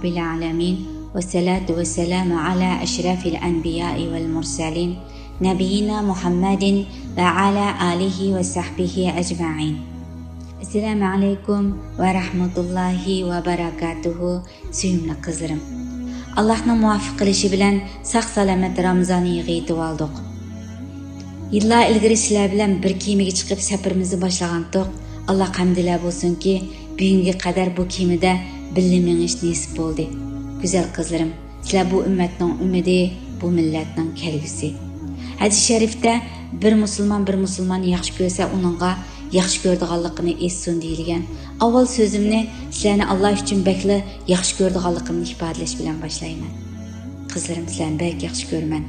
Rabbil Alamin ve salatu ve selamu ala eşrefil enbiya'i vel mursalin Nebiyina Muhammedin ve ala alihi ve sahbihi ecma'in. Esselamu aleykum ve rahmetullahi ve berekatuhu. Suyumli kızlarım. Allah'ın muvaffaq qilishi bilan saq-salamat Ramazon yig'i yetib oldik. Yillar ilgari sizlar bilan bir kemiga chiqib safarimizni boshlagandik. Allah hamdlar bo'lsinki, bugunga qadar bu kemida birga menish nasib bo'ldi. Güzel qizlarim, sizlar bu ummatning umidi, bu millatning kelgusi. Hadis sharifda bir musulmon yaxshi ko'rsa, uningga yaxshi ko'rdiganligini essin deyilgan. Avval so'zimni sizlarni Alloh uchun bekli yaxshi ko'rdiganligimni ifodalash bilan boshlayman. Qizlarim, sizlarni bek yaxshi ko'raman.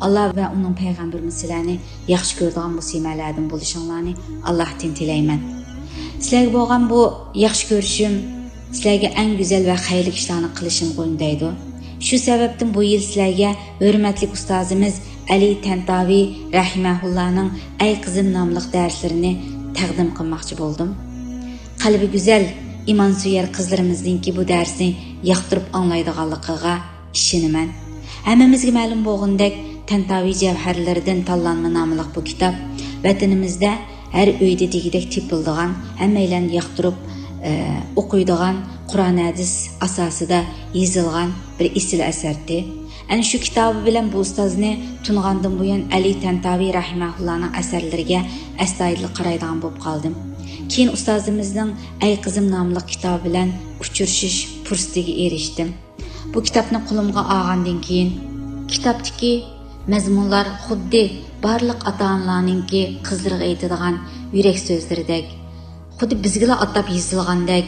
Allah va uning payg'ambari sizlarni yaxshi ko'rdigan musimalardan bo'lishinglarni Allohdan tilayman. Sizlarga bo'lgan bu yaxshi ko'rishim sizlarga eng go'zal va xayrli ishlarni qilishim qo'yindaydi. Shu sababdan bu yil sizlarga hurmatli ustozimiz Ali Tantavi rahimahullahning Ay qizim nomli darslarini taqdim qilmoqchi bo'ldim. Qalbi go'zal, iymon suyar qizlarimizningki bu darsni yoqtirib anglaydiganligiga ishonaman. Hammamizga ma'lum bo'lgandek, Tantavi javharlaridan tanlanma nomli bu kitob vatanimizda har uyda degidek tepildigan, hammalarni yoqtirib o'qiydigan Qur'on hadis asosida yozilgan bir isil asardi. Ana shu kitobi bilan bu ustozni tungandan buyon Ali Tantavi rahimahullahning asarlariga astoydil qaraydigan bo'lib qoldim. Keyin ustozimizning Ay qizim nomli kitobi bilan uchrashish fursatiga erishdim. Bu kitobni qo'limga olgandan keyin kitobdagi mazmunlar xuddi barliq ota-onalarningki qizlarga aytadigan yurak so'zlaridek, xuddi bizga atab yozilgandek,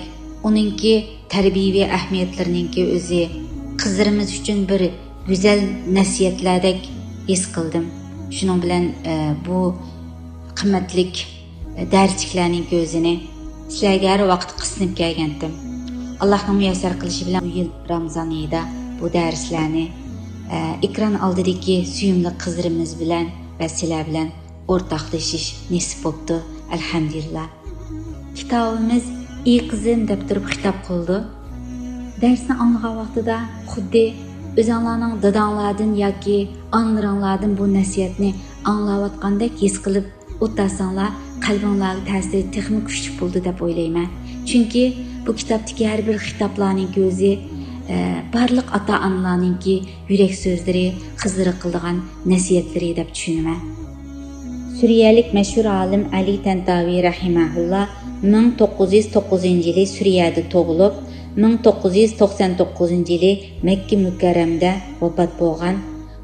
uningki tarbiyaviy ahamiyatlarininki o'zi qizlarimiz uchun bir go'zal nasihatlardek his qildim. Shuning bilan bu qimmatlik darsliklarning o'zini sizlarga har vaqt qisnib kelgandim. Allohning muyassar qilishi bilan bu yil Ramazon oyida bu darslarni ekran oldidagi suyumli qizlarimiz bilan va sizlar bilan o'rtoqlashish nasib bo'ldi. Alhamdulillah. Kitobimiz "Ey qizim" deb turib xitob qildi. Darsni anglagan vaqtida xuddi o'zinglarning dadanglardan yoki onlaringlardan bu nasihatni anglayotgandek his qilib o'tasanglar, qalbinglarga ta'siri texnik kuchli bo'ldi deb o'ylayman. Chunki bu kitobdagi har bir xitoblarning o'zi barliq ota-onalarningki yurak so'zlari, qizlari qildigan nasihatlari deb tushunaman. Suriyalik mashhur olim Ali Tantavi rahimahullah 1909-yili Suriyada tug'ilib, 1999-yili Makka mukarramda vafot bo'lgan.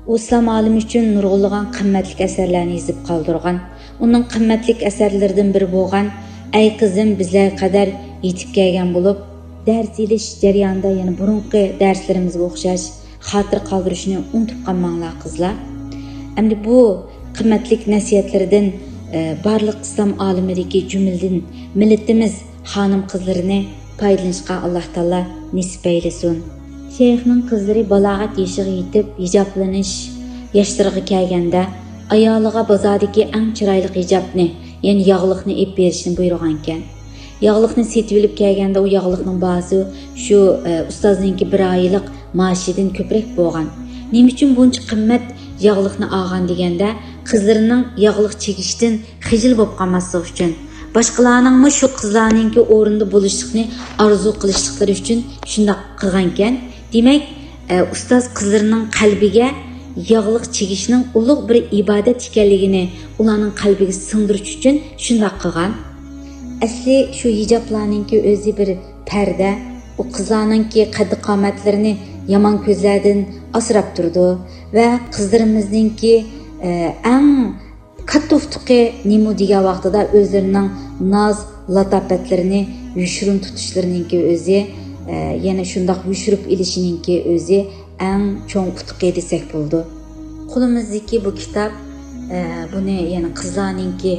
U islom olimi uchun nurg'ulg'an qimmatli asarlarni yozib qoldirgan. Uning qimmatli asarlaridan biri bo'lgan Ay qizim bizlarga qadar yetib kelgan bo'lib, dars ilish jarayonida yana burunqi darslarimizga o'xshash xotir qoldirishni unutib qolmanglar qizlar. Endi bu qimmatli nasihatlardan barliq islom olimidagi jumladan millatimiz xonim qizlarini foydalanishga Alloh taolo nasib aylasin. Shayxning qizlari balog'at yoshiga yetib hijoblanish yoshlariga kelganda ayoliga bozordagi eng chiroyli hijobni, ya'ni yog'liqni ep berishni buyurgan ekan. Yog'liqni setib olib kelganda u yog'liqning bahosi shu ustozninki bir oylik maoshidan ko'proq bo'lgan. Nima uchun buncha qimmat yog'liqni olgan deganda, qizlarining yog'liq chekishdan xijil bo'lib qolmasligi uchun, boshqalarning shu qizlarningki o'rinda bo'lishlikni orzu qilishliklari uchun shunday qilgan ekan. Demak, ustoz qizlarining qalbiga yog'liq chekishning ulug' bir ibodat ekanligini ularning qalbiga singdirish uchun shunday qilgan. Asli shu hijoblarningki o'zi bir parda, u qizlarningki qad-qomatlarini yomon ko'zlardan asrab turdi va qizlarimizningki eng kattoftuqi nima degan vaqtida o'zlarining noz latofatlarini yushurun tutishlarininki o'zi, yana shundoq yushurib ilishininki o'zi eng cho'ng qutuqi desak bo'ldi. Qo'limizdagi bu kitob buni yana qizlarningki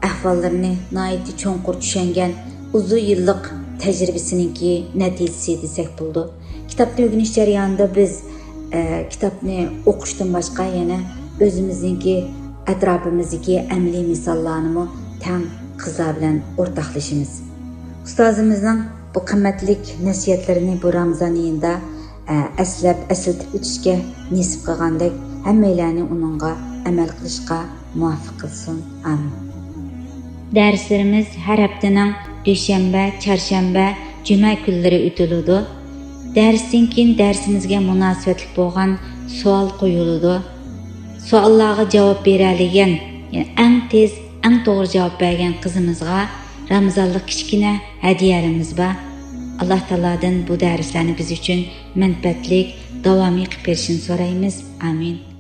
ahvollarini nihoyatda cho'nqur tushungan uzun yillik tajribasiningki natijasi desak bo'ldi. Kitobni o'rganish jarayonida biz kitobni o'qishdan boshqa yana o'zimizningki atrofimizdagi amaliy misollarni tang qizlar bilan o'rtoqlashimiz. Ustozimizning bu qimmatli nasihatlarini bu Ramazon oyida eslatib o'tishga nasib qilgandek hammalarni uningga amal qilishga muvaffaq qilsin. Amin. Derslerimiz her haftaning dushanba, çarşamba, cuma kunlari o'tiladi. Darsdan keyin darsimizga munosabatli bo'lgan savol qo'yiladi. Savollarga javob beradigan, eng tez, eng to'g'ri javob bergan qizimizga Ramazonlik kichkina hadiyalarimiz bor. Alloh taolodan bu darslarni biz uchun manfaatli, davomiy qilib berishini so'raymiz. Amin.